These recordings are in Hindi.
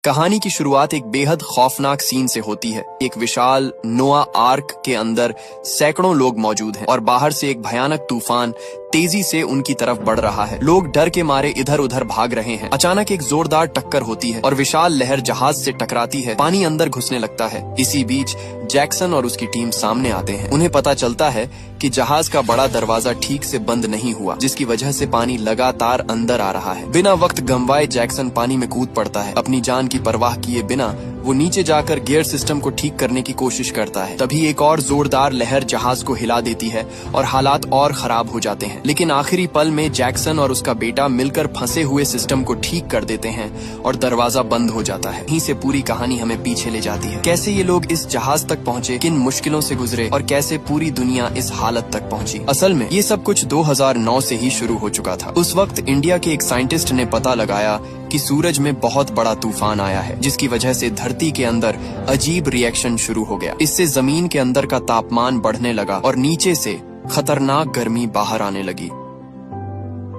कहानी की शुरुआत एक बेहद खौफनाक सीन से होती है। एक विशाल नोआ आर्क के अंदर सैकड़ों लोग मौजूद हैं और बाहर से एक भयानक तूफान तेजी से उनकी तरफ बढ़ रहा है। लोग डर के मारे इधर उधर भाग रहे हैं। अचानक एक जोरदार टक्कर होती है और विशाल लहर जहाज से टकराती है। पानी अंदर घुसने लगता है। इसी बीच जैक्सन और उसकी टीम सामने आते हैं। उन्हें पता चलता है कि जहाज का बड़ा दरवाजा ठीक से बंद नहीं हुआ, जिसकी वजह से पानी लगातार अंदर आ रहा है। बिना वक्त गंवाए जैक्सन पानी में कूद पड़ता है। अपनी जान की परवाह किए बिना वो नीचे जाकर गियर सिस्टम को ठीक करने की कोशिश करता है। तभी एक और जोरदार लहर जहाज को हिला देती है और हालात और खराब हो जाते हैं। लेकिन आखिरी पल में जैक्सन और उसका बेटा मिलकर फंसे हुए सिस्टम को ठीक कर देते हैं और दरवाजा बंद हो जाता है। यहीं से पूरी कहानी हमें पीछे ले जाती है। कैसे ये लोग इस जहाज तक पहुंचे, किन मुश्किलों से गुजरे और कैसे पूरी दुनिया इस हालत तक पहुंची। असल में ये सब कुछ 2009 से ही शुरू हो चुका था। उस वक्त इंडिया के एक साइंटिस्ट ने पता लगाया कि सूरज में बहुत बड़ा तूफान आया है, जिसकी वजह से धरती के अंदर अजीब रिएक्शन शुरू हो गया। इससे जमीन के अंदर का तापमान बढ़ने लगा और नीचे से खतरनाक गर्मी बाहर आने लगी।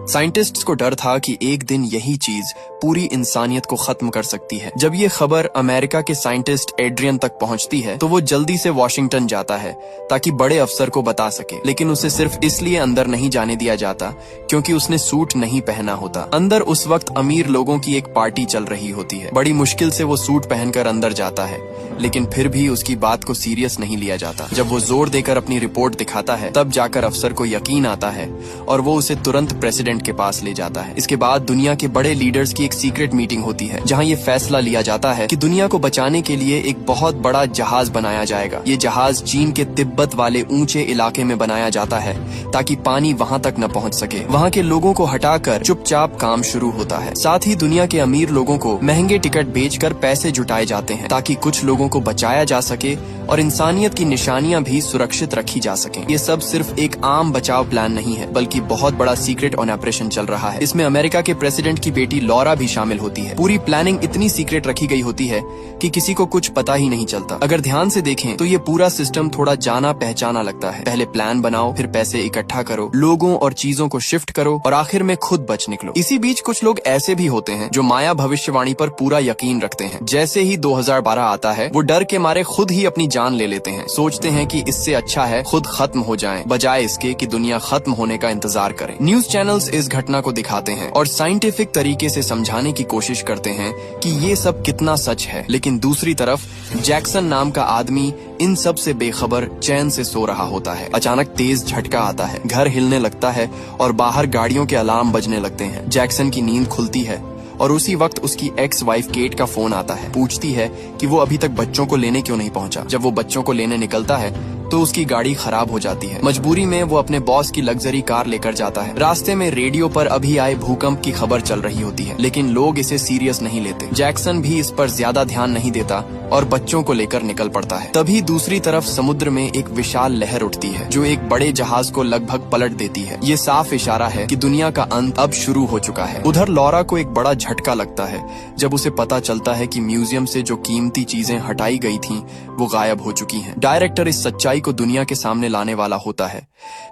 साइंटिस्ट्स को डर था कि एक दिन यही चीज पूरी इंसानियत को खत्म कर सकती है। जब ये खबर अमेरिका के साइंटिस्ट एड्रियन तक पहुंचती है तो वो जल्दी से वॉशिंगटन जाता है ताकि बड़े अफसर को बता सके। लेकिन उसे सिर्फ इसलिए अंदर नहीं जाने दिया जाता क्योंकि उसने सूट नहीं पहना होता। अंदर उस वक्त अमीर लोगों की एक पार्टी चल रही होती है। बड़ी मुश्किल से वो सूट पहनकर अंदर जाता है, लेकिन फिर भी उसकी बात को सीरियस नहीं लिया जाता। जब वो जोर देकर अपनी रिपोर्ट दिखाता है तब जाकर अफसर को यकीन आता है और वो उसे तुरंत प्रेसिडेंट के पास ले जाता है। इसके बाद दुनिया के बड़े लीडर्स की एक सीक्रेट मीटिंग होती है जहां ये फैसला लिया जाता है कि दुनिया को बचाने के लिए एक बहुत बड़ा जहाज बनाया जाएगा। ये जहाज चीन के तिब्बत वाले ऊंचे इलाके में बनाया जाता है ताकि पानी वहां तक न पहुंच सके। वहां के लोगों को हटाकर चुपचाप काम शुरू होता है। साथ ही दुनिया के अमीर लोगों को महंगे टिकट बेचकर पैसे जुटाए जाते हैं ताकि कुछ लोगों को बचाया जा सके और इंसानियत की निशानियां भी सुरक्षित रखी जा सकें। ये सब सिर्फ एक आम बचाव प्लान नहीं है, बल्कि बहुत बड़ा सीक्रेट ऑपरेशन चल रहा है। इसमें अमेरिका के प्रेसिडेंट की बेटी लॉरा भी शामिल होती है। पूरी प्लानिंग इतनी सीक्रेट रखी गई होती है कि किसी को कुछ पता ही नहीं चलता। अगर ध्यान से देखें तो ये पूरा सिस्टम थोड़ा जाना पहचाना लगता है। पहले प्लान बनाओ, फिर पैसे इकट्ठा करो, लोगों और चीजों को शिफ्ट करो और आखिर में खुद बच निकलो। इसी बीच कुछ लोग ऐसे भी होते हैं जो माया भविष्यवाणी पर पूरा यकीन रखते हैं। जैसे ही 2012 आता है वो डर के मारे खुद ही अपनी जान ले लेते हैं। सोचते हैं कि इससे अच्छा है खुद खत्म हो जाएं, बजाय इसके कि दुनिया खत्म होने का इंतजार करें। न्यूज चैनल्स इस घटना को दिखाते हैं और साइंटिफिक तरीके से समझाने की कोशिश करते हैं कि ये सब कितना सच है। लेकिन दूसरी तरफ जैक्सन नाम का आदमी इन सब से बेखबर चैन से सो रहा होता है। अचानक तेज झटका आता है, घर हिलने लगता है और बाहर गाड़ियों के अलार्म बजने लगते हैं। जैक्सन की नींद खुलती है और उसी वक्त उसकी एक्स वाइफ केट का फोन आता है। पूछती है कि वो अभी तक बच्चों को लेने क्यों नहीं पहुंचा। जब वो बच्चों को लेने निकलता है तो उसकी गाड़ी खराब हो जाती है। मजबूरी में वो अपने बॉस की लग्जरी कार लेकर जाता है। रास्ते में रेडियो पर अभी आए भूकंप की खबर चल रही होती है, लेकिन लोग इसे सीरियस नहीं लेते। जैक्सन भी इस पर ज्यादा ध्यान नहीं देता और बच्चों को लेकर निकल पड़ता है। तभी दूसरी तरफ समुद्र में एक विशाल लहर उठती है जो एक बड़े जहाज को लगभग पलट देती है। ये साफ इशारा है कि दुनिया का अंत अब शुरू हो चुका है। उधर लॉरा को एक बड़ा झटका लगता है जब उसे पता चलता है कि म्यूजियम से जो कीमती चीजें हटाई गई थीं वो गायब हो चुकी हैं। डायरेक्टर इस सच्चाई को दुनिया के सामने लाने वाला होता है,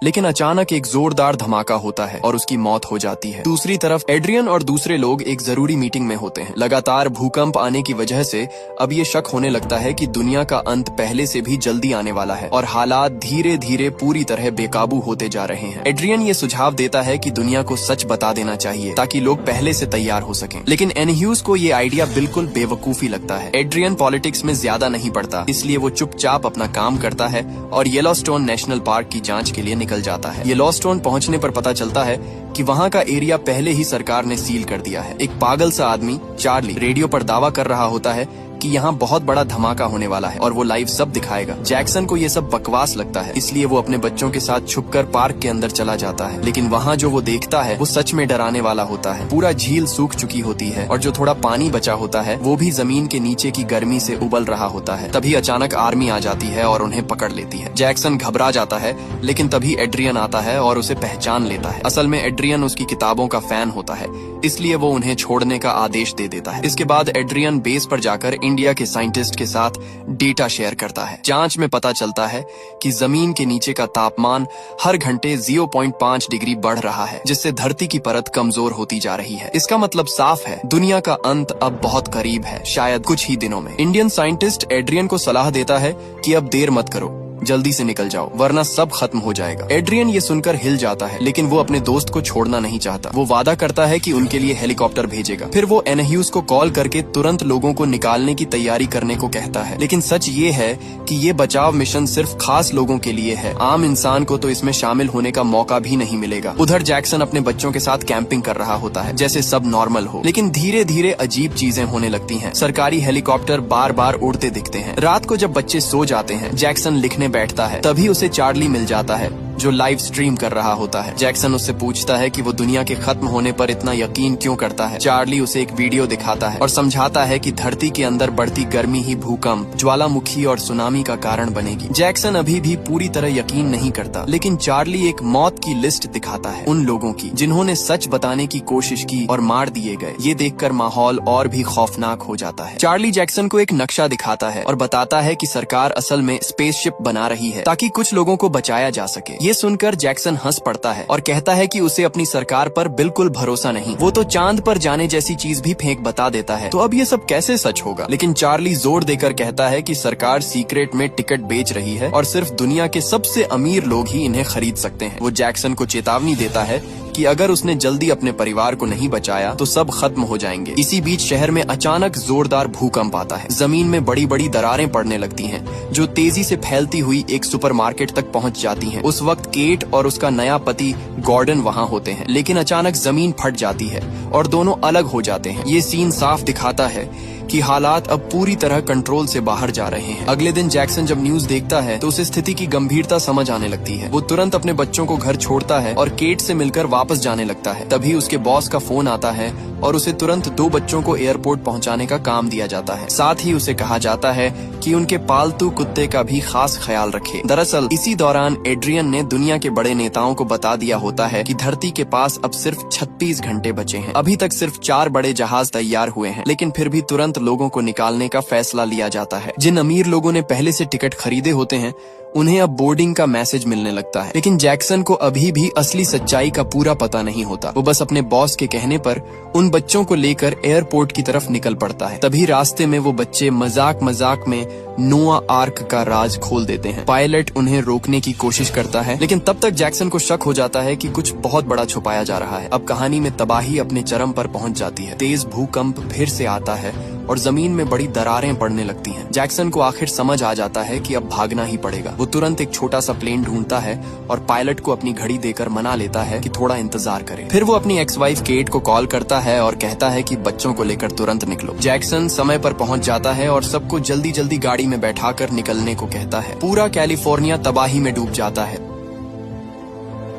लेकिन अचानक एक जोरदार धमाका होता है और उसकी मौत हो जाती है। दूसरी तरफ एड्रियन और दूसरे लोग एक जरूरी मीटिंग में होते हैं। लगातार भूकंप आने की वजह से अब ये शक होने लगता है कि दुनिया का अंत पहले से भी जल्दी आने वाला है और हालात धीरे धीरे पूरी तरह बेकाबू होते जा रहे हैं। एड्रियन ये सुझाव देता है कि दुनिया को सच बता देना चाहिए ताकि लोग पहले से तैयार हो सकें। लेकिन एनह्यूज को ये आइडिया बिल्कुल बेवकूफी लगता है। एड्रियन पॉलिटिक्स में ज्यादा नहीं पड़ता, इसलिए वो चुपचाप अपना काम करता है और येलोस्टोन नेशनल पार्क की जांच के लिए निकल जाता है। येलोस्टोन पहुंचने पर पता चलता है कि वहां का एरिया पहले ही सरकार ने सील कर दिया है। एक पागल सा आदमी चार्ली रेडियो पर दावा कर रहा होता है कि यहाँ बहुत बड़ा धमाका होने वाला है और वो लाइव सब दिखाएगा। जैक्सन को ये सब बकवास लगता है, इसलिए वो अपने बच्चों के साथ छुपकर पार्क के अंदर चला जाता है। लेकिन वहाँ जो वो देखता है वो सच में डराने वाला होता है। पूरा झील सूख चुकी होती है और जो थोड़ा पानी बचा होता है वो भी जमीन के नीचे की गर्मी से उबल रहा होता है। तभी अचानक आर्मी आ जाती है और उन्हें पकड़ लेती है। जैक्सन घबरा जाता है, लेकिन तभी एड्रियन आता है और उसे पहचान लेता है। असल में एड्रियन उसकी किताबों का फैन होता है, इसलिए वो उन्हें छोड़ने का आदेश दे देता है। इसके बाद एड्रियन बेस पर जाकर इंडिया के साइंटिस्ट के साथ डेटा शेयर करता है। जांच में पता चलता है कि जमीन के नीचे का तापमान हर घंटे 0.5 डिग्री बढ़ रहा है, जिससे धरती की परत कमजोर होती जा रही है। इसका मतलब साफ है, दुनिया का अंत अब बहुत करीब है, शायद कुछ ही दिनों में। इंडियन साइंटिस्ट एड्रियन को सलाह देता है कि अब देर मत करो, जल्दी से निकल जाओ, वरना सब खत्म हो जाएगा। एड्रियन ये सुनकर हिल जाता है, लेकिन वो अपने दोस्त को छोड़ना नहीं चाहता। वो वादा करता है कि उनके लिए हेलीकॉप्टर भेजेगा। फिर वो एनह्यूज को कॉल करके तुरंत लोगों को निकालने की तैयारी करने को कहता है। लेकिन सच ये है कि ये बचाव मिशन सिर्फ खास लोगों के लिए है, आम इंसान को तो इसमें शामिल होने का मौका भी नहीं मिलेगा। उधर जैक्सन अपने बच्चों के साथ कैंपिंग कर रहा होता है, जैसे सब नॉर्मल हो। लेकिन धीरे धीरे अजीब चीजें होने लगती हैं। सरकारी हेलीकॉप्टर बार बार उड़ते दिखते हैं। रात को जब बच्चे सो जाते हैं, जैक्सन लिखने बैठता है, तभी उसे चार्ली मिल जाता है, जो लाइव स्ट्रीम कर रहा होता है। जैक्सन उससे पूछता है कि वो दुनिया के खत्म होने पर इतना यकीन क्यों करता है। चार्ली उसे एक वीडियो दिखाता है और समझाता है कि धरती के अंदर बढ़ती गर्मी ही भूकंप, ज्वालामुखी और सुनामी का कारण बनेगी। जैक्सन अभी भी पूरी तरह यकीन नहीं करता, लेकिन चार्ली एक मौत की लिस्ट दिखाता है, उन लोगों की जिन्होंने सच बताने की कोशिश की और मार दिए गए। ये देखकर माहौल और भी खौफनाक हो जाता है। चार्ली जैक्सन को एक नक्शा दिखाता है और बताता है कि सरकार असल में स्पेसशिप बना रही है ताकि कुछ लोगों को बचाया जा सके। ये सुनकर जैक्सन हंस पड़ता है और कहता है कि उसे अपनी सरकार पर बिल्कुल भरोसा नहीं, वो तो चांद पर जाने जैसी चीज भी फेंक बता देता है, तो अब ये सब कैसे सच होगा। लेकिन चार्ली जोर देकर कहता है कि सरकार सीक्रेट में टिकट बेच रही है और सिर्फ दुनिया के सबसे अमीर लोग ही इन्हें खरीद सकते हैं। वो जैक्सन को चेतावनी देता है कि अगर उसने जल्दी अपने परिवार को नहीं बचाया तो सब खत्म हो जाएंगे। इसी बीच शहर में अचानक जोरदार भूकंप आता है। जमीन में बड़ी बड़ी दरारें पड़ने लगती हैं, जो तेजी से फैलती हुई एक सुपरमार्केट तक पहुंच जाती हैं। उस वक्त केट और उसका नया पति गॉर्डन वहां होते हैं, लेकिन अचानक जमीन फट जाती है और दोनों अलग हो जाते हैं। ये सीन साफ दिखाता है कि हालात अब पूरी तरह कंट्रोल से बाहर जा रहे हैं। अगले दिन जैक्सन जब न्यूज देखता है तो उसे स्थिति की गंभीरता समझ आने लगती है। वो तुरंत अपने बच्चों को घर छोड़ता है और केट से मिलकर वापस जाने लगता है। तभी उसके बॉस का फोन आता है और उसे तुरंत 2 बच्चों को एयरपोर्ट पहुंचाने का काम दिया जाता है। साथ ही उसे कहा जाता है कि उनके पालतू कुत्ते का भी खास ख्याल रखे। दरअसल इसी दौरान एड्रियन ने दुनिया के बड़े नेताओं को बता दिया होता है कि धरती के पास अब सिर्फ 36 घंटे बचे हैं। अभी तक सिर्फ 4 बड़े जहाज तैयार हुए हैं, लेकिन फिर भी तुरंत लोगों को निकालने का फैसला लिया जाता है। जिन अमीर लोगों ने पहले से टिकट खरीदे होते हैं, उन्हें अब बोर्डिंग का मैसेज मिलने लगता है। लेकिन जैक्सन को अभी भी असली सच्चाई का पूरा पता नहीं होता। वो बस अपने बॉस के कहने पर उन बच्चों को लेकर एयरपोर्ट की तरफ निकल पड़ता है। तभी रास्ते में वो बच्चे मजाक मजाक में नोआ आर्क का राज खोल देते हैं। पायलट उन्हें रोकने की कोशिश करता है, लेकिन तब तक जैक्सन को शक हो जाता है कि कुछ बहुत बड़ा छुपाया जा रहा है। अब कहानी में तबाही अपने चरम पर पहुंच जाती है। तेज भूकंप फिर से आता है और जमीन में बड़ी दरारें पड़ने लगती हैं। जैक्सन को आखिर समझ आ जाता है कि अब भागना ही पड़ेगा। वो तुरंत एक छोटा सा प्लेन ढूंढता है और पायलट को अपनी घड़ी देकर मना लेता है कि थोड़ा इंतजार करे। फिर वो अपनी एक्स वाइफ केट को कॉल करता है और कहता है कि बच्चों को लेकर तुरंत निकलो। जैक्सन समय पर पहुंच जाता है और सबको जल्दी जल्दी गाड़ी में बैठाकर निकलने को कहता है। पूरा कैलिफोर्निया तबाही में डूब जाता है।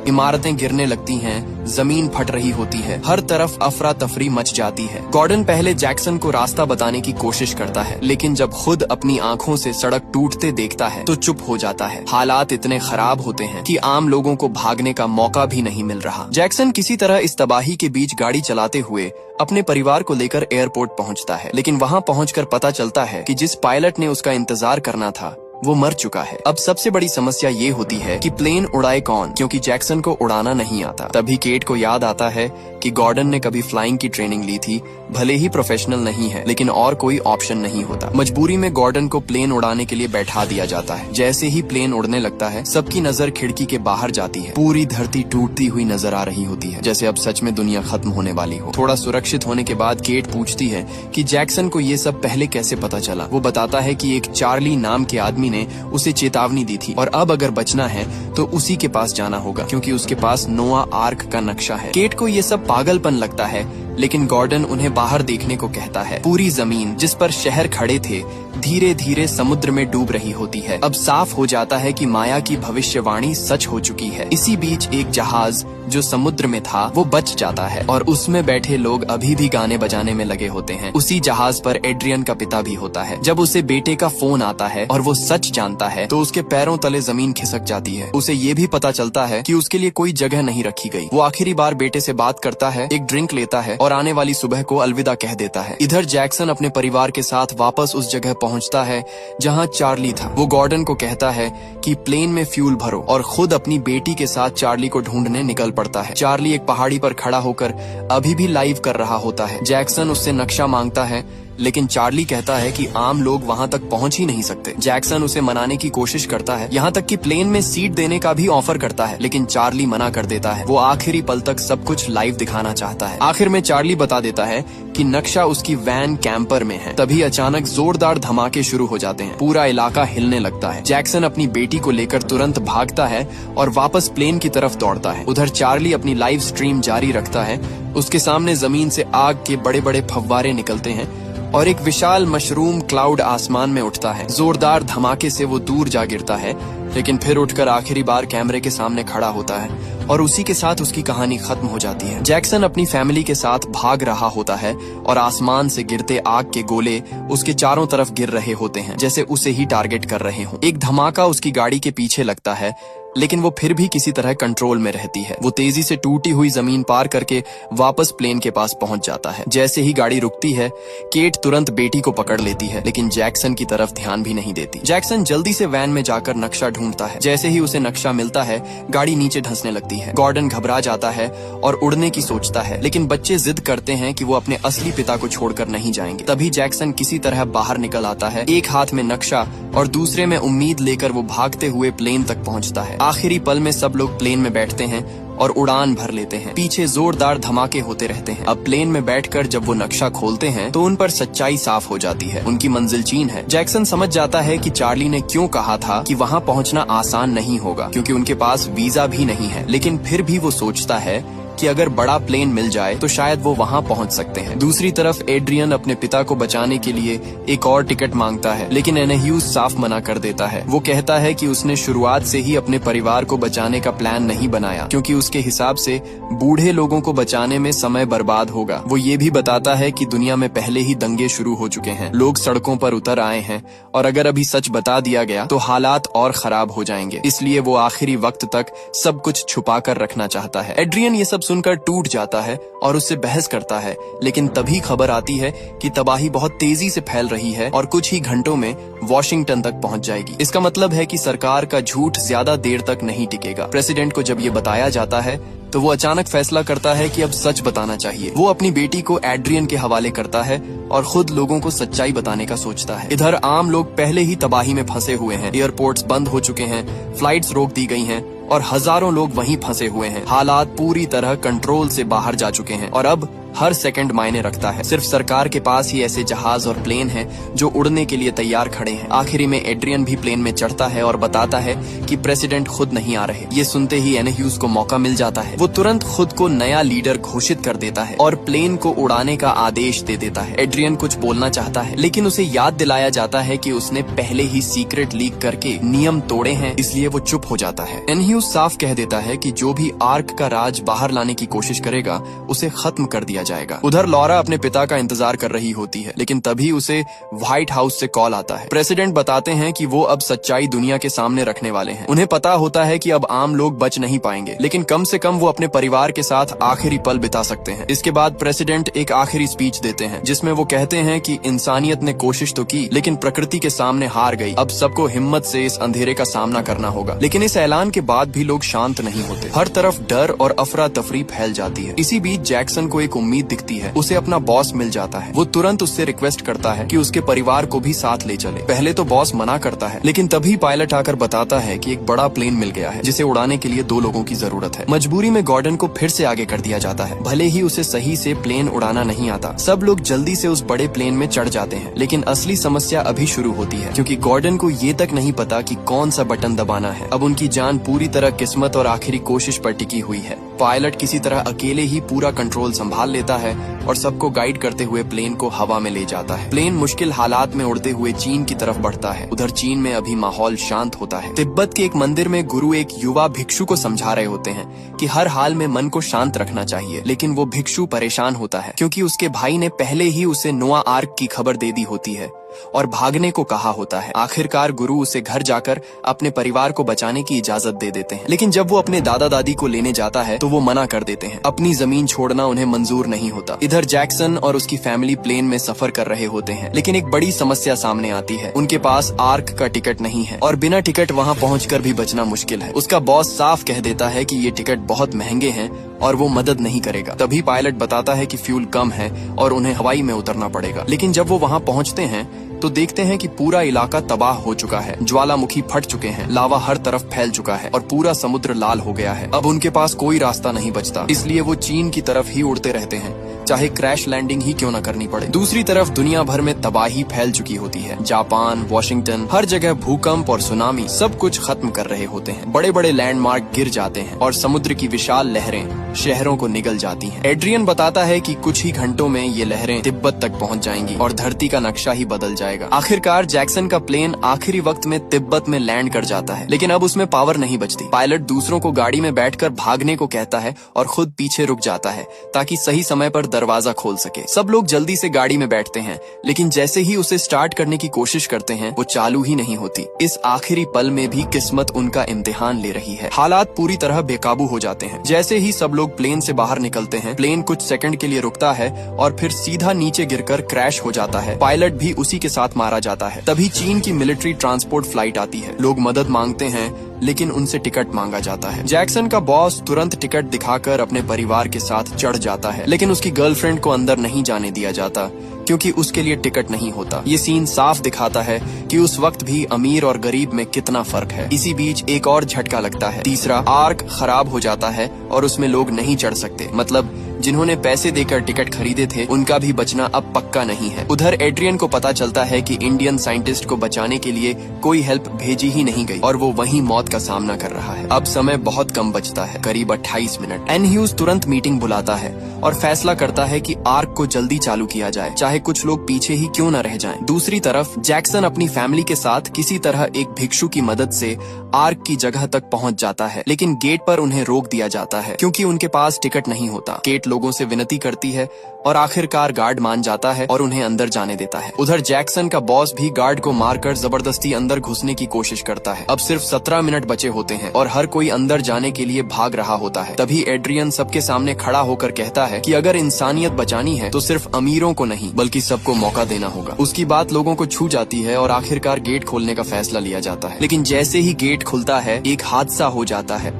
इमारतें गिरने लगती हैं, जमीन फट रही होती है, हर तरफ अफरा तफरी मच जाती है। गॉर्डन पहले जैक्सन को रास्ता बताने की कोशिश करता है, लेकिन जब खुद अपनी आंखों से सड़क टूटते देखता है तो चुप हो जाता है। हालात इतने खराब होते हैं कि आम लोगों को भागने का मौका भी नहीं मिल रहा। जैक्सन किसी तरह इस तबाही के बीच गाड़ी चलाते हुए अपने परिवार को लेकर एयरपोर्ट पहुंचता है, लेकिन वहां पहुंचकर पता चलता है कि जिस पायलट ने उसका इंतजार करना था वो मर चुका है। अब सबसे बड़ी समस्या ये होती है कि प्लेन उड़ाए कौन, क्योंकि जैक्सन को उड़ाना नहीं आता। तभी केट को याद आता है कि गॉर्डन ने कभी फ्लाइंग की ट्रेनिंग ली थी, भले ही प्रोफेशनल नहीं है, लेकिन और कोई ऑप्शन नहीं होता। मजबूरी में गॉर्डन को प्लेन उड़ाने के लिए बैठा दिया जाता है। जैसे ही प्लेन उड़ने लगता है, सबकी नजर खिड़की के बाहर जाती है। पूरी धरती टूटती हुई नजर आ रही होती है, जैसे अब सच में दुनिया खत्म होने वाली हो। थोड़ा सुरक्षित होने के बाद केट पूछती है कि जैक्सन को ये सब पहले कैसे पता चला। वो बताता है कि एक चार्ली नाम के आदमी ने उसे चेतावनी दी थी और अब अगर बचना है तो उसी के पास जाना होगा, क्योंकि उसके पास नोआ आर्क का नक्शा है। केट को ये सब पागलपन लगता है, लेकिन गॉर्डन उन्हें बाहर देखने को कहता है। पूरी जमीन जिस पर शहर खड़े थे धीरे धीरे समुद्र में डूब रही होती है। अब साफ हो जाता है कि माया की भविष्यवाणी सच हो चुकी है। इसी बीच एक जहाज जो समुद्र में था वो बच जाता है और उसमें बैठे लोग अभी भी गाने बजाने में लगे होते हैं। उसी जहाज पर एड्रियन का पिता भी होता है। जब उसे बेटे का फोन आता है और वो सच जानता है तो उसके पैरों तले जमीन खिसक जाती है। उसे ये भी पता चलता है कि उसके लिए कोई जगह नहीं रखी गई। वो आखिरी बार बेटे से बात करता है, एक ड्रिंक लेता है और आने वाली सुबह को अलविदा कह देता है। इधर जैक्सन अपने परिवार के साथ वापस उस जगह पहुंचता है जहां चार्ली था। वो गॉर्डन को कहता है कि प्लेन में फ्यूल भरो और खुद अपनी बेटी के साथ चार्ली को ढूंढने निकल पड़ता है। चार्ली एक पहाड़ी पर खड़ा होकर अभी भी लाइव कर रहा होता है। जैक्सन उससे नक्शा मांगता है लेकिन चार्ली कहता है कि आम लोग वहां तक पहुंच ही नहीं सकते। जैक्सन उसे मनाने की कोशिश करता है, यहाँ तक कि प्लेन में सीट देने का भी ऑफर करता है, लेकिन चार्ली मना कर देता है। वो आखिरी पल तक सब कुछ लाइव दिखाना चाहता है। आखिर में चार्ली बता देता है कि नक्शा उसकी वैन कैंपर में है। तभी अचानक जोरदार धमाके शुरू हो जाते हैं। पूरा इलाका हिलने लगता है। जैक्सन अपनी बेटी को लेकर तुरंत भागता है और वापस प्लेन की तरफ दौड़ता है। उधर चार्ली अपनी लाइव स्ट्रीम जारी रखता है। उसके सामने जमीन से आग के बड़े बड़े फव्वारे निकलते हैं और एक विशाल मशरूम क्लाउड आसमान में उठता है। जोरदार धमाके से वो दूर जा गिरता है, लेकिन फिर उठकर आखिरी बार कैमरे के सामने खड़ा होता है और उसी के साथ उसकी कहानी खत्म हो जाती है। जैक्सन अपनी फैमिली के साथ भाग रहा होता है और आसमान से गिरते आग के गोले उसके चारों तरफ गिर रहे होते हैं, जैसे उसे ही टारगेट कर रहे हों। एक धमाका उसकी गाड़ी के पीछे लगता है, लेकिन वो फिर भी किसी तरह कंट्रोल में रहती है। वो तेजी से टूटी हुई जमीन पार करके वापस प्लेन के पास पहुंच जाता है। जैसे ही गाड़ी रुकती है, केट तुरंत बेटी को पकड़ लेती है, लेकिन जैक्सन की तरफ ध्यान भी नहीं देती। जैक्सन जल्दी से वैन में जाकर नक्शा ढूंढता है। जैसे ही उसे नक्शा मिलता है, गाड़ी नीचे धंसने लगती है। गॉर्डन घबरा जाता है और उड़ने की सोचता है, लेकिन बच्चे जिद करते हैं कि वो अपने असली पिता को छोड़कर नहीं जाएंगे। तभी जैक्सन किसी तरह बाहर निकल आता है। एक हाथ में नक्शा और दूसरे में उम्मीद लेकर वो भागते हुए प्लेन तक पहुंचता है। आखिरी पल में सब लोग प्लेन में बैठते हैं और उड़ान भर लेते हैं। पीछे जोरदार धमाके होते रहते हैं। अब प्लेन में बैठकर जब वो नक्शा खोलते हैं तो उन पर सच्चाई साफ हो जाती है। उनकी मंजिल चीन है। जैक्सन समझ जाता है कि चार्ली ने क्यों कहा था कि वहां पहुंचना आसान नहीं होगा, क्योंकि उनके पास वीजा भी नहीं है। लेकिन फिर भी वो सोचता है कि अगर बड़ा प्लेन मिल जाए तो शायद वो वहां पहुंच सकते हैं। दूसरी तरफ एड्रियन अपने पिता को बचाने के लिए एक और टिकट मांगता है, लेकिन एनह्यूज साफ मना कर देता है। वो कहता है कि उसने शुरुआत से ही अपने परिवार को बचाने का प्लान नहीं बनाया, क्योंकि उसके हिसाब से बूढ़े लोगों को बचाने में समय बर्बाद होगा। वो ये भी बताता है कि दुनिया में पहले ही दंगे शुरू हो चुके हैं, लोग सड़कों पर उतर आए हैं और अगर अभी सच बता दिया गया तो हालात और खराब हो जाएंगे। इसलिए वो आखिरी वक्त तक सब कुछ छुपा कर रखना चाहता है। एड्रियन ये सब सुनकर टूट जाता है और उससे बहस करता है, लेकिन तभी खबर आती है कि तबाही बहुत तेजी से फैल रही है और कुछ ही घंटों में वॉशिंगटन तक पहुंच जाएगी। इसका मतलब है कि सरकार का झूठ ज्यादा देर तक नहीं टिकेगा। प्रेसिडेंट को जब ये बताया जाता है तो वो अचानक फैसला करता है कि अब सच बताना चाहिए। वो अपनी बेटी को एड्रियन के हवाले करता है और खुद लोगों को सच्चाई बताने का सोचता है। इधर आम लोग पहले ही तबाही में फंसे हुए हैं। एयरपोर्ट्स बंद हो चुके हैं, फ्लाइट्स रोक दी गई हैं और हजारों लोग वहीं फंसे हुए हैं। हालात पूरी तरह कंट्रोल से बाहर जा चुके हैं और अब हर सेकंड मायने रखता है। सिर्फ सरकार के पास ही ऐसे जहाज और प्लेन हैं जो उड़ने के लिए तैयार खड़े हैं। आखिरी में एड्रियन भी प्लेन में चढ़ता है और बताता है कि प्रेसिडेंट खुद नहीं आ रहे। ये सुनते ही एनह्यूज को मौका मिल जाता है। वो तुरंत खुद को नया लीडर घोषित कर देता है और प्लेन को उड़ाने का आदेश दे देता है। एड्रियन कुछ बोलना चाहता है, लेकिन उसे याद दिलाया जाता है कि उसने पहले ही सीक्रेट लीक करके नियम तोड़े हैं, इसलिए वो चुप हो जाता है। एनह्यूज साफ कह देता है कि जो भी आर्क का राज बाहर लाने की कोशिश करेगा उसे खत्म कर दिया जाएगा। उधर लॉरा अपने पिता का इंतजार कर रही होती है, लेकिन तभी उसे व्हाइट हाउस से कॉल आता है। प्रेसिडेंट बताते हैं कि वो अब सच्चाई दुनिया के सामने रखने वाले हैं। उन्हें पता होता है कि अब आम लोग बच नहीं पाएंगे, लेकिन कम से कम वो अपने परिवार के साथ आखिरी पल बिता सकते हैं। इसके बाद प्रेसिडेंट एक आखिरी स्पीच देते हैं जिसमें वो कहते हैं कि इंसानियत ने कोशिश तो की, लेकिन प्रकृति के सामने हार गई। अब सबको हिम्मत से इस अंधेरे का सामना करना होगा। लेकिन इस ऐलान के बाद भी लोग शांत नहीं होते। हर तरफ डर और अफरा तफरी फैल जाती है। इसी बीच जैक्सन को एक उम्मीद दिखती है। उसे अपना बॉस मिल जाता है। वो तुरंत उससे रिक्वेस्ट करता है कि उसके परिवार को भी साथ ले चले। पहले तो बॉस मना करता है, लेकिन तभी पायलट आकर बताता है कि एक बड़ा प्लेन मिल गया है जिसे उड़ाने के लिए 2 लोगों की जरूरत है। मजबूरी में गॉर्डन को फिर से आगे कर दिया जाता है, भले ही उसे सही से प्लेन उड़ाना नहीं आता। सब लोग जल्दी से उस बड़े प्लेन में चढ़ जाते हैं, लेकिन असली समस्या अभी शुरू होती है, क्योंकि गॉर्डन को ये तक नहीं पता कि कौन सा बटन दबाना है। अब उनकी जान पूरी तरह किस्मत और आखिरी कोशिश पर टिकी हुई है। पायलट किसी तरह अकेले ही पूरा कंट्रोल संभाल लेता है और सबको गाइड करते हुए प्लेन को हवा में ले जाता है। प्लेन मुश्किल हालात में उड़ते हुए चीन की तरफ बढ़ता है। उधर चीन में अभी माहौल शांत होता है। तिब्बत के एक मंदिर में गुरु एक युवा भिक्षु को समझा रहे होते हैं कि हर हाल में मन को शांत रखना चाहिए, लेकिन वो भिक्षु परेशान होता है क्योंकि उसके भाई ने पहले ही उसे नोआ आर्क की खबर दे दी होती है और भागने को कहा होता है। आखिरकार गुरु उसे घर जाकर अपने परिवार को बचाने की इजाजत दे देते हैं, लेकिन जब वो अपने दादा दादी को लेने जाता है तो वो मना कर देते हैं। अपनी जमीन छोड़ना उन्हें मंजूर नहीं होता। इधर जैक्सन और उसकी फैमिली प्लेन में सफर कर रहे होते हैं, लेकिन एक बड़ी समस्या सामने आती है। उनके पास आर्क का टिकट नहीं है और बिना टिकट वहाँ पहुँचकर भी बचना मुश्किल है। उसका बॉस साफ कह देता है कि ये टिकट बहुत महंगे हैं और वो मदद नहीं करेगा। तभी पायलट बताता है कि फ्यूल कम है और उन्हें हवाई में उतरना पड़ेगा। लेकिन जब वो वहाँ पहुँचते हैं तो देखते हैं कि पूरा इलाका तबाह हो चुका है। ज्वालामुखी फट चुके हैं, लावा हर तरफ फैल चुका है और पूरा समुद्र लाल हो गया है। अब उनके पास कोई रास्ता नहीं बचता, इसलिए वो चीन की तरफ ही उड़ते रहते हैं, चाहे क्रैश लैंडिंग ही क्यों न करनी पड़े। दूसरी तरफ दुनिया भर में तबाही फैल चुकी होती है। जापान, वॉशिंगटन, हर जगह भूकंप और सुनामी सब कुछ खत्म कर रहे होते हैं। बड़े बड़े लैंडमार्क गिर जाते हैं और समुद्र की विशाल लहरें शहरों को निगल जाती हैं। एड्रियन बताता है कि कुछ ही घंटों में ये लहरें तिब्बत तक पहुंच जाएंगी और धरती का नक्शा ही बदल जाएगा। आखिरकार जैक्सन का प्लेन आखिरी वक्त में तिब्बत में लैंड कर जाता है, लेकिन अब उसमें पावर नहीं बचती। पायलट दूसरों को गाड़ी में बैठकर भागने को कहता है और खुद पीछे रुक जाता है ताकि सही समय पर दरवाजा खोल सके। सब लोग जल्दी से गाड़ी में बैठते हैं, लेकिन जैसे ही उसे स्टार्ट करने की कोशिश करते हैं वो चालू ही नहीं होती। इस आखिरी पल में भी किस्मत उनका इम्तिहान ले रही है। हालात पूरी तरह बेकाबू हो जाते हैं। जैसे ही सब लोग प्लेन से बाहर निकलते हैं, प्लेन कुछ सेकंड के लिए रुकता है और फिर सीधा नीचे गिरकर क्रैश हो जाता है। पायलट भी उसी के साथ मारा जाता है। तभी चीन की मिलिट्री ट्रांसपोर्ट फ्लाइट आती है। लोग मदद मांगते हैं, लेकिन उनसे टिकट मांगा जाता है। जैक्सन का बॉस तुरंत टिकट दिखाकर अपने परिवार के साथ चढ़ जाता है, लेकिन उसकी गर्लफ्रेंड को अंदर नहीं जाने दिया जाता क्योंकि उसके लिए टिकट नहीं होता। ये सीन साफ दिखाता है कि उस वक्त भी अमीर और गरीब में कितना फर्क है। इसी बीच एक और झटका लगता है। तीसरा आर्क खराब हो जाता है और उसमें लोग नहीं चढ़ सकते। मतलब जिन्होंने पैसे देकर टिकट खरीदे थे उनका भी बचना अब पक्का नहीं है। उधर एड्रियन को पता चलता है कि इंडियन साइंटिस्ट को बचाने के लिए कोई हेल्प भेजी ही नहीं गई और वो वहीं मौत का सामना कर रहा है। अब समय बहुत कम बचता है, करीब 28 मिनट। एन ह्यूज तुरंत मीटिंग बुलाता है और फैसला करता है कि आर्क को जल्दी चालू किया जाए, चाहे कुछ लोग पीछे ही क्यों न रह जाएं। दूसरी तरफ जैक्सन अपनी फैमिली के साथ किसी तरह एक भिक्षु की मदद से आर्क की जगह तक पहुंच जाता है, लेकिन गेट पर उन्हें रोक दिया जाता है क्योंकि उनके पास टिकट नहीं होता। केट लोगों से विनती करती है और आखिरकार गार्ड मान जाता है और उन्हें अंदर जाने देता है। उधर जैक्सन का बॉस भी गार्ड को मारकर जबरदस्ती अंदर घुसने की कोशिश करता है। अब सिर्फ 17 मिनट बचे होते हैं और हर कोई अंदर जाने के लिए भाग रहा होता है। तभी एड्रियन सबके सामने खड़ा होकर कहता है कि अगर इंसानियत बचानी है तो सिर्फ अमीरों को नहीं बल्कि सबको मौका देना होगा। उसकी बात लोगों को छू जाती है और आखिरकार गेट खोलने का फैसला लिया जाता है। लेकिन जैसे ही गेट खुलता है एक हादसा हो जाता है।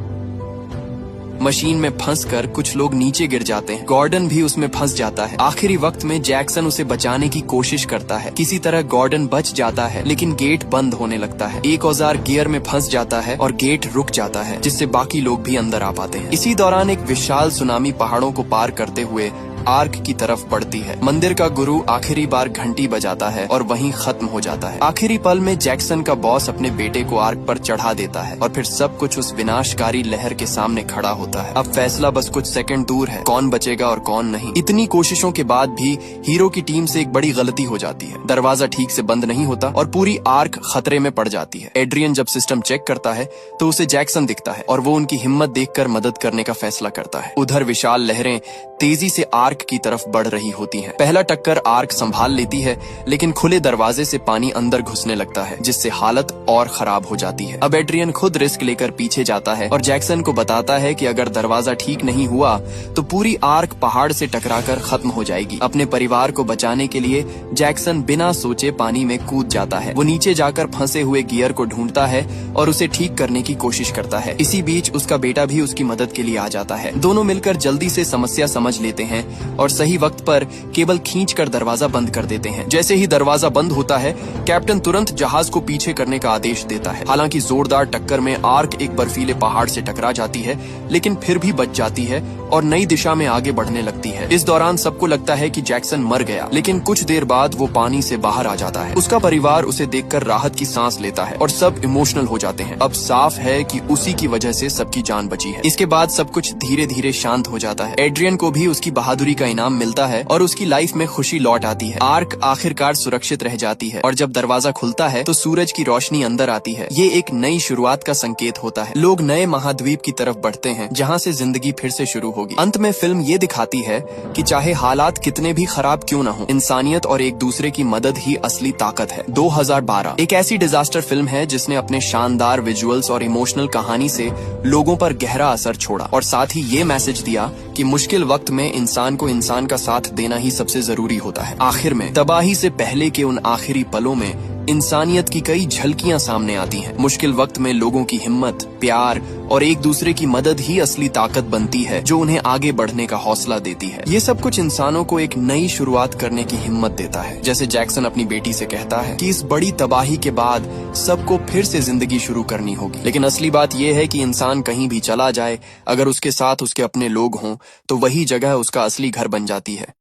मशीन में फंसकर कुछ लोग नीचे गिर जाते हैं। गॉर्डन भी उसमें फंस जाता है। आखिरी वक्त में जैक्सन उसे बचाने की कोशिश करता है। किसी तरह गॉर्डन बच जाता है, लेकिन गेट बंद होने लगता है। एक औजार गियर में फंस जाता है और गेट रुक जाता है, जिससे बाकी लोग भी अंदर आ पाते हैं। इसी दौरान एक विशाल सुनामी पहाड़ों को पार करते हुए आर्क की तरफ बढ़ती है। मंदिर का गुरु आखिरी बार घंटी बजाता है और वहीं खत्म हो जाता है। आखिरी पल में जैक्सन का बॉस अपने बेटे को आर्क पर चढ़ा देता है और फिर सब कुछ उस विनाशकारी लहर के सामने खड़ा होता है। अब फैसला बस कुछ सेकंड दूर है, कौन बचेगा और कौन नहीं। इतनी कोशिशों के बाद भी हीरो की टीम से एक बड़ी गलती हो जाती है। दरवाजा ठीक से बंद नहीं होता और पूरी आर्क खतरे में पड़ जाती है। एड्रियन जब सिस्टम चेक करता है तो उसे जैक्सन दिखता है और वो उनकी हिम्मत देखकर मदद करने का फैसला करता है। उधर विशाल लहरें तेजी से आर्क की तरफ बढ़ रही होती हैं। पहला टक्कर आर्क संभाल लेती है, लेकिन खुले दरवाजे से पानी अंदर घुसने लगता है, जिससे हालत और खराब हो जाती है। अब एड्रियन खुद रिस्क लेकर पीछे जाता है और जैक्सन को बताता है कि अगर दरवाजा ठीक नहीं हुआ तो पूरी आर्क पहाड़ से टकराकर खत्म हो जाएगी। अपने परिवार को बचाने के लिए जैक्सन बिना सोचे पानी में कूद जाता है। वो नीचे जाकर फंसे हुए गियर को ढूंढता है और उसे ठीक करने की कोशिश करता है। इसी बीच उसका बेटा भी उसकी मदद के लिए आ जाता है। दोनों मिलकर जल्दी से समस्या समझ लेते हैं और सही वक्त पर केबल खींचकर दरवाजा बंद कर देते हैं। जैसे ही दरवाजा बंद होता है, कैप्टन तुरंत जहाज को पीछे करने का आदेश देता है। हालांकि जोरदार टक्कर में आर्क एक बर्फीले पहाड़ से टकरा जाती है, लेकिन फिर भी बच जाती है और नई दिशा में आगे बढ़ने लगती है। इस दौरान सबको लगता है कि जैक्सन मर गया, लेकिन कुछ देर बाद वो पानी से बाहर आ जाता है। उसका परिवार उसे देखकर राहत की सांस लेता है और सब इमोशनल हो जाते हैं। अब साफ है कि उसी की वजह से सबकी जान बची है। इसके बाद सब कुछ धीरे धीरे शांत हो जाता है। एड्रियन को भी उसकी बहादुरी का इनाम मिलता है और उसकी लाइफ में खुशी लौट आती है। आर्क आखिरकार सुरक्षित रह जाती है और जब दरवाजा खुलता है तो सूरज की रोशनी अंदर आती है। ये एक नई शुरुआत का संकेत होता है। लोग नए महाद्वीप की तरफ बढ़ते हैं जहाँ से जिंदगी फिर से शुरू होगी। अंत में फिल्म ये दिखाती है कि चाहे हालात कितने भी खराब क्यों न हो, इंसानियत और एक दूसरे की मदद ही असली ताकत है। 2012 एक ऐसी डिजास्टर फिल्म है जिसने अपने शानदार विजुअल्स और इमोशनल कहानी से लोगों पर गहरा असर छोड़ा और साथ ही ये मैसेज दिया कि मुश्किल वक्त में इंसान को इंसान का साथ देना ही सबसे जरूरी होता है। आखिर में तबाही से पहले के उन आखिरी पलों में इंसानियत की कई झलकियां सामने आती हैं। मुश्किल वक्त में लोगों की हिम्मत, प्यार और एक दूसरे की मदद ही असली ताकत बनती है जो उन्हें आगे बढ़ने का हौसला देती है। ये सब कुछ इंसानों को एक नई शुरुआत करने की हिम्मत देता है। जैसे जैक्सन अपनी बेटी से कहता है कि इस बड़ी तबाही के बाद सबको फिर से जिंदगी शुरू करनी होगी। लेकिन असली बात यह है कि इंसान कहीं भी चला जाए, अगर उसके साथ उसके अपने लोग हों तो वही जगह उसका असली घर बन जाती है।